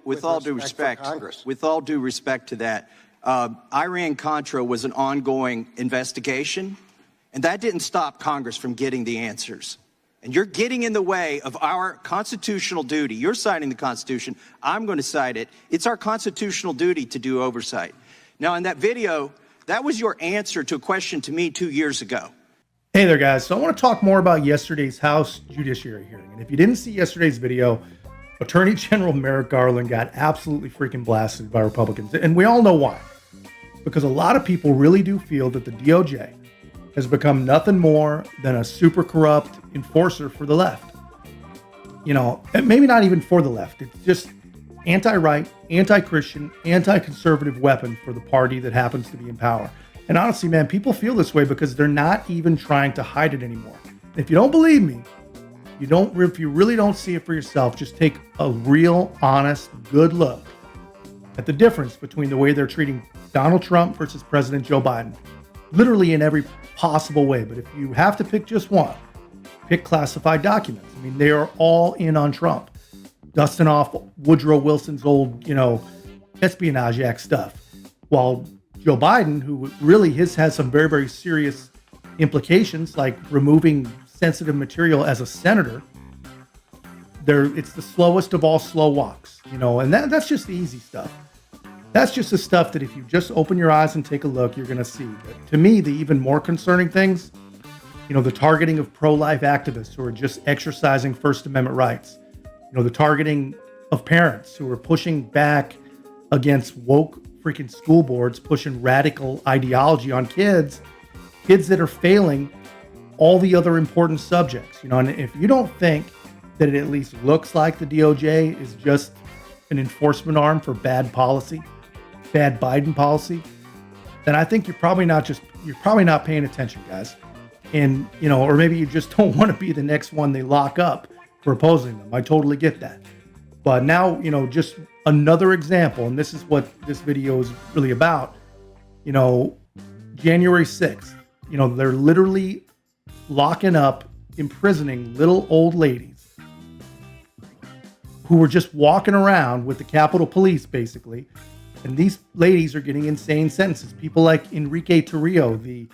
with all due respect to that, Iran-Contra was an ongoing investigation, and that didn't stop Congress from getting the answers. And you're getting in the way of our constitutional duty. You're citing the Constitution. I'm going to cite it. It's our constitutional duty to do oversight. Now, in that video, that was your answer to a question to me 2 years ago. Hey there, guys. So I want to talk more about yesterday's House Judiciary hearing. And if you didn't see yesterday's video, Attorney General Merrick Garland got absolutely freaking blasted by Republicans. And we all know why. Because a lot of people really do feel that the DOJ has become nothing more than a super corrupt enforcer for the left. You know, and maybe not even for the left. It's just anti-right, anti-Christian, anti-conservative weapon for the party that happens to be in power. And honestly, man, people feel this way because they're not even trying to hide it anymore. If you don't believe me, if you really don't see it for yourself, just take a real, honest, good look at the difference between the way they're treating Donald Trump versus President Joe Biden. Literally in every possible way. But if you have to pick just one, pick classified documents. I mean, they are all in on Trump, dusting off Woodrow Wilson's old, Espionage Act stuff. While Joe Biden, who really has some very, very serious implications, like removing sensitive material as a senator, it's the slowest of all slow walks, and that's just the easy stuff. That's just the stuff that if you just open your eyes and take a look, you're going to see. But to me, the even more concerning things, the targeting of pro-life activists who are just exercising First Amendment rights, the targeting of parents who are pushing back against woke freaking school boards, pushing radical ideology on kids that are failing all the other important subjects, and if you don't think that it at least looks like the DOJ is just an enforcement arm for bad policy, bad Biden policy, then I think you're probably not paying attention, guys. And, or maybe you just don't want to be the next one they lock up for opposing them. I totally get that. But now, just another example, and this is what this video is really about, January 6th, they're literally locking up, imprisoning little old ladies who were just walking around with the Capitol Police, basically. And these ladies are getting insane sentences. People like Enrique Tarrio, the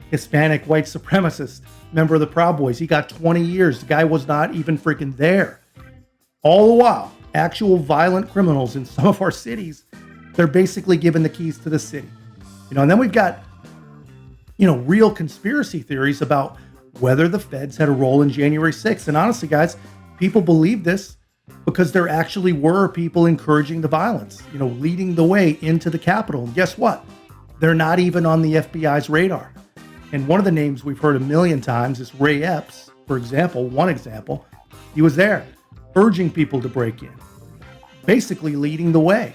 Hispanic white supremacist member of the Proud Boys, he got 20 years. The guy was not even freaking there. All the while, actual violent criminals in some of our cities, they're basically given the keys to the city. And then we've got, real conspiracy theories about whether the feds had a role in January 6th. And honestly, guys, people believe this because there actually were people encouraging the violence, leading the way into the Capitol. And guess what? They're not even on the FBI's radar. And one of the names we've heard a million times is Ray Epps, for example, one example. He was there urging people to break in, basically leading the way.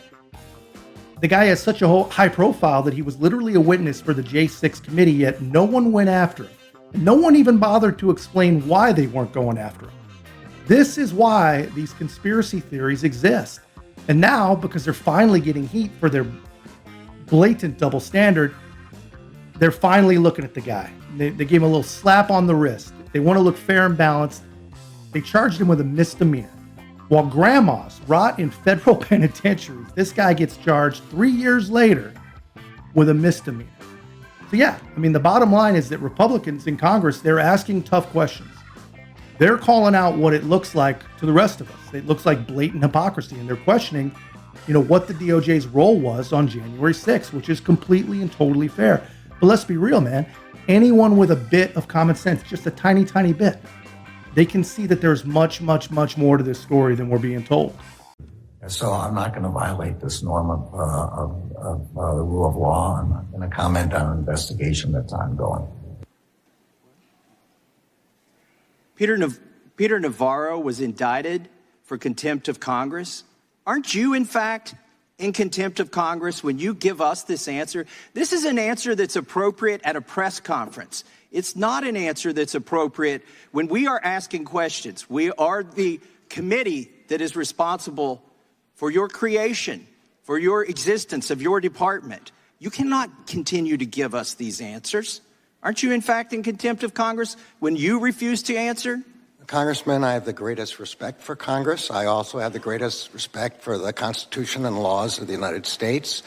The guy has such a high profile that he was literally a witness for the J6 committee, yet no one went after him. And no one even bothered to explain why they weren't going after him. This is why these conspiracy theories exist. And now, because they're finally getting heat for their blatant double standard, they're finally looking at the guy. They gave him a little slap on the wrist. They want to look fair and balanced. They charged him with a misdemeanor. While grandmas rot in federal penitentiaries, this guy gets charged 3 years later with a misdemeanor. So yeah, the bottom line is that Republicans in Congress, they're asking tough questions. They're calling out what it looks like to the rest of us. It looks like blatant hypocrisy, and they're questioning, what the DOJ's role was on January 6th, which is completely and totally fair. But let's be real, man. Anyone with a bit of common sense, just a tiny, tiny bit, they can see that there's much, much, much more to this story than we're being told. So I'm not going to violate this norm of the rule of law. I'm not going to comment on an investigation that's ongoing. Peter Navarro was indicted for contempt of Congress. Aren't you, in fact, in contempt of Congress when you give us this answer? This is an answer that's appropriate at a press conference. It's not an answer that's appropriate when we are asking questions. We are the committee that is responsible for your creation, for your existence of your department. You cannot continue to give us these answers. Aren't you, in fact, in contempt of Congress when you refuse to answer? Congressman, I have the greatest respect for Congress. I also have the greatest respect for the Constitution and laws of the United States.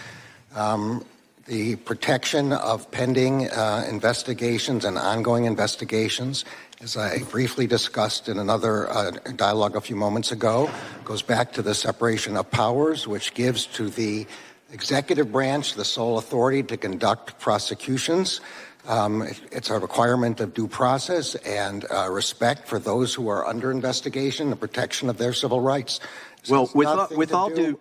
The protection of pending investigations and ongoing investigations, as I briefly discussed in another dialogue a few moments ago, goes back to the separation of powers, which gives to the executive branch the sole authority to conduct prosecutions. It's a requirement of due process and respect for those who are under investigation, the protection of their civil rights. So well, with all due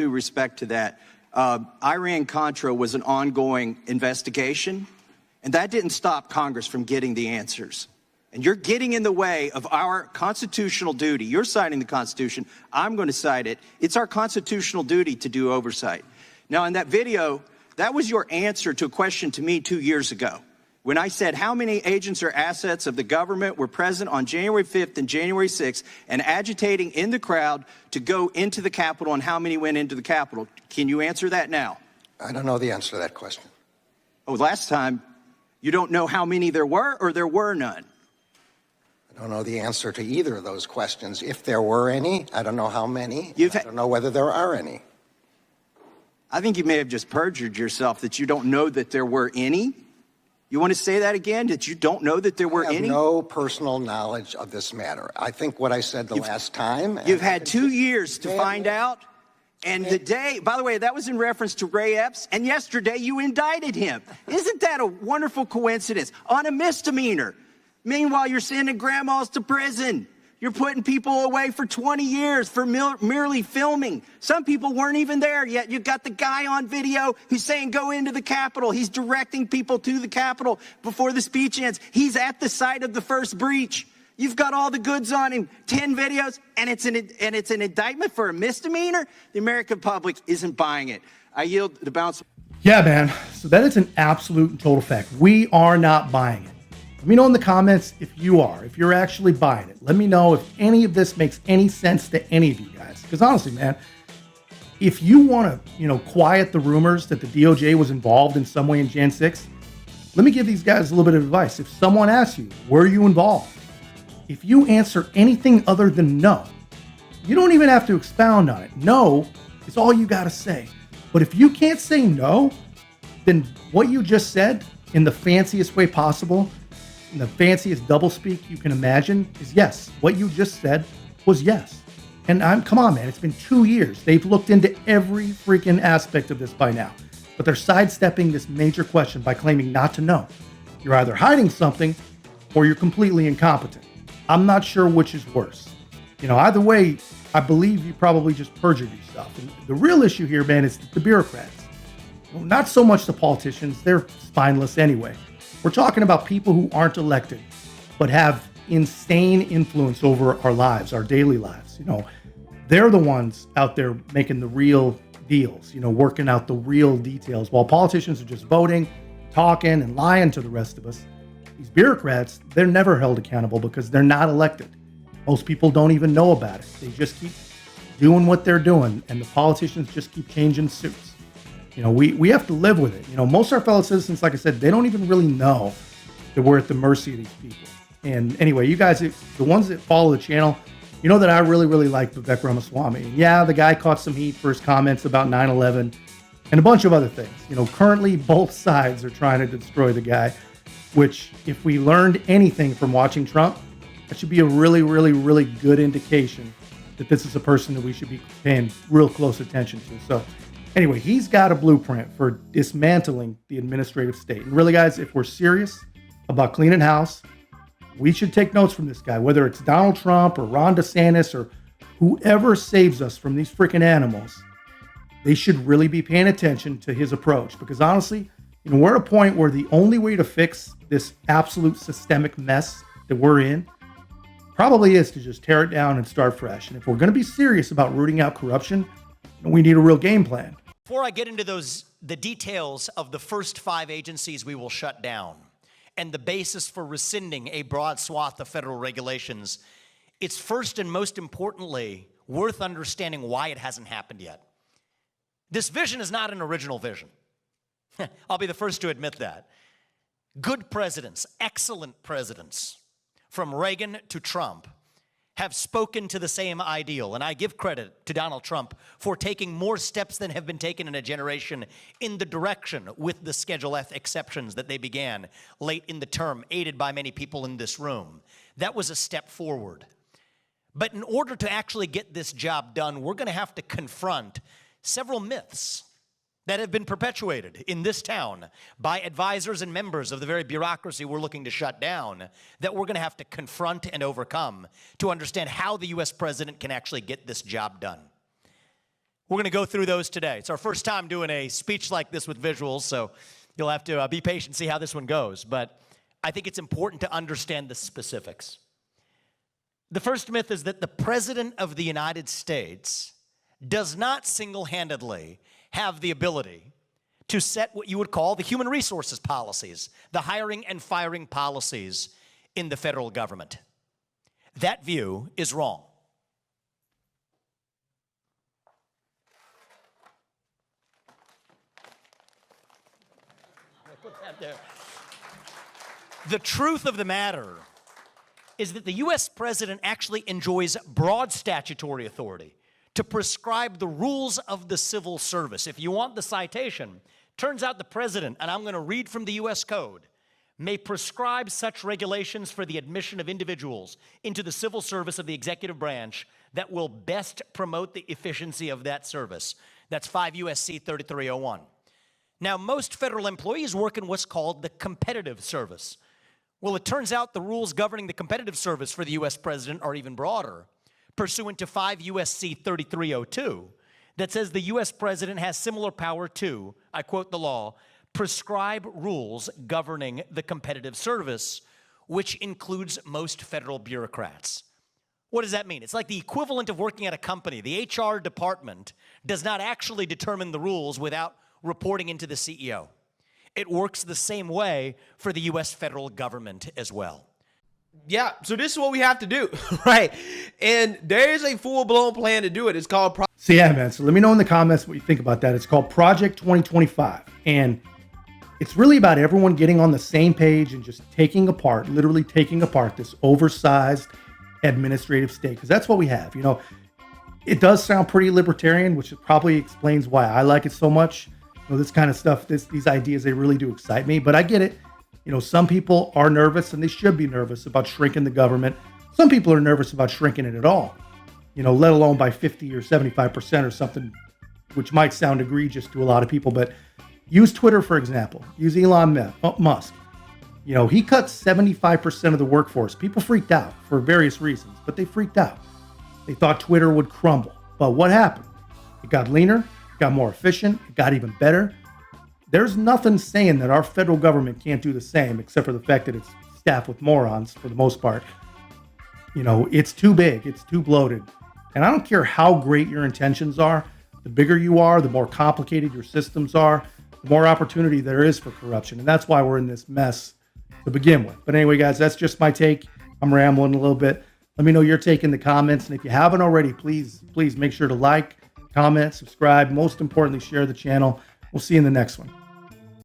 respect to that, Iran-Contra was an ongoing investigation, and that didn't stop Congress from getting the answers. And you're getting in the way of our constitutional duty. You're citing the Constitution. I'm going to cite it. It's our constitutional duty to do oversight. Now, in that video, that was your answer to a question to me 2 years ago when I said how many agents or assets of the government were present on January 5th and January 6th and agitating in the crowd to go into the Capitol and how many went into the Capitol. Can you answer that now? I don't know the answer to that question. Oh, last time, you don't know how many there were or there were none? I don't know the answer to either of those questions. If there were any, I don't know how many. I don't know whether there are any. I think you may have just perjured yourself that you don't know that there were any. You want to say that again, that you don't know that there were any? I have no personal knowledge of this matter. I think what I said last time. You've had 2 years to find out. And the day, by the way, that was in reference to Ray Epps, and yesterday you indicted him. Isn't that a wonderful coincidence? On a misdemeanor. Meanwhile, you're sending grandmas to prison. You're putting people away for 20 years for merely filming. Some people weren't even there yet. You've got the guy on video who's saying go into the Capitol. He's directing people to the Capitol before the speech ends. He's at the site of the first breach. You've got all the goods on him, 10 videos, and it's an indictment for a misdemeanor? The American public isn't buying it. I yield the balance. Yeah, man. So that is an absolute and total fact. We are not buying it. Let me know in the comments if you are, if you're actually buying it. Let me know if any of this makes any sense to any of you guys. Because honestly, man, if you want to, quiet the rumors that the DOJ was involved in some way in Jan 6, let me give these guys a little bit of advice. If someone asks you, were you involved? If you answer anything other than no, you don't even have to expound on it. No is all you got to say. But if you can't say no, then what you just said in the fanciest way possible, in the fanciest doublespeak you can imagine, is yes. What you just said was yes. And come on, man, it's been 2 years. They've looked into every freaking aspect of this by now. But they're sidestepping this major question by claiming not to know. You're either hiding something or you're completely incompetent. I'm not sure which is worse. Either way, I believe you probably just perjured yourself. And the real issue here, man, is the bureaucrats. Not so much the politicians. They're spineless anyway. We're talking about people who aren't elected, but have insane influence over our lives, our daily lives. They're the ones out there making the real deals, working out the real details, while politicians are just voting, talking, and lying to the rest of us. These bureaucrats, they're never held accountable because they're not elected. Most people don't even know about it. They just keep doing what they're doing, and the politicians just keep changing suits. We have to live with it. Most of our fellow citizens, like I said, they don't even really know that we're at the mercy of these people. And anyway, you guys, the ones that follow the channel, you know that I really, really like Vivek Ramaswamy. And yeah, the guy caught some heat for his comments about 9/11 and a bunch of other things. Currently both sides are trying to destroy the guy, which if we learned anything from watching Trump, that should be a really, really, really good indication that this is a person that we should be paying real close attention to. So anyway, he's got a blueprint for dismantling the administrative state. And really, guys, if we're serious about cleaning house, we should take notes from this guy, whether it's Donald Trump or Ron DeSantis or whoever saves us from these freaking animals. They should really be paying attention to his approach, because honestly, we're at a point where the only way to fix this absolute systemic mess that we're in probably is to just tear it down and start fresh. And if we're going to be serious about rooting out corruption, we need a real game plan. Before I get into the details of the first 5 agencies we will shut down and the basis for rescinding a broad swath of federal regulations, it's first and most importantly worth understanding why it hasn't happened yet. This vision is not an original vision. I'll be the first to admit that. Good presidents, excellent presidents, from Reagan to Trump, have spoken to the same ideal. And I give credit to Donald Trump for taking more steps than have been taken in a generation in the direction with the Schedule F exceptions that they began late in the term, aided by many people in this room. That was a step forward. But in order to actually get this job done, we're going to have to confront several myths that have been perpetuated in this town by advisors and members of the very bureaucracy we're looking to shut down, that we're going to have to confront and overcome to understand how the U.S. president can actually get this job done. We're going to go through those today. It's our first time doing a speech like this with visuals, so you'll have to be patient and see how this one goes. But I think it's important to understand the specifics. The first myth is that the President of the United States does not single-handedly have the ability to set what you would call the human resources policies, the hiring and firing policies in the federal government. That view is wrong. Put that there. The truth of the matter is that the U.S. president actually enjoys broad statutory authority to prescribe the rules of the civil service. If you want the citation, turns out the president, and I'm going to read from the U.S. Code, may prescribe such regulations for the admission of individuals into the civil service of the executive branch that will best promote the efficiency of that service. That's 5 U.S.C. 3301. Now, most federal employees work in what's called the competitive service. Well, it turns out the rules governing the competitive service for the U.S. president are even broader, pursuant to 5 U.S.C. 3302, that says the U.S. president has similar power to, I quote the law, prescribe rules governing the competitive service, which includes most federal bureaucrats. What does that mean? It's like the equivalent of working at a company. The HR department does not actually determine the rules without reporting into the CEO. It works the same way for the U.S. federal government as well. Yeah, so this is what we have to do, right? And there is a full-blown plan to do it. It's called... So yeah, man. So let me know in the comments what you think about that. It's called Project 2025. And it's really about everyone getting on the same page and just literally taking apart this oversized administrative state. Because that's what we have. You know, it does sound pretty libertarian, which probably explains why I like it so much. You know, this kind of stuff, these ideas, they really do excite me. But I get it. You know, some people are nervous, and they should be nervous about shrinking the government. Some people are nervous about shrinking it at all, you know, let alone by 50 or 75% or something, which might sound egregious to a lot of people. But use Twitter, for example. Use Elon Musk. You know, he cut 75% of the workforce. People freaked out for various reasons, but they freaked out. They thought Twitter would crumble. But what happened? It got leaner, it got more efficient, it got even better. There's nothing saying that our federal government can't do the same, except for the fact that it's staffed with morons for the most part. You know, it's too big, it's too bloated. And I don't care how great your intentions are, the bigger you are, the more complicated your systems are, the more opportunity there is for corruption. And that's why we're in this mess to begin with. But anyway, guys, that's just my take. I'm rambling a little bit. Let me know your take in the comments. And if you haven't already, please make sure to like, comment, subscribe. Most importantly, share the channel. We'll see you in the next one.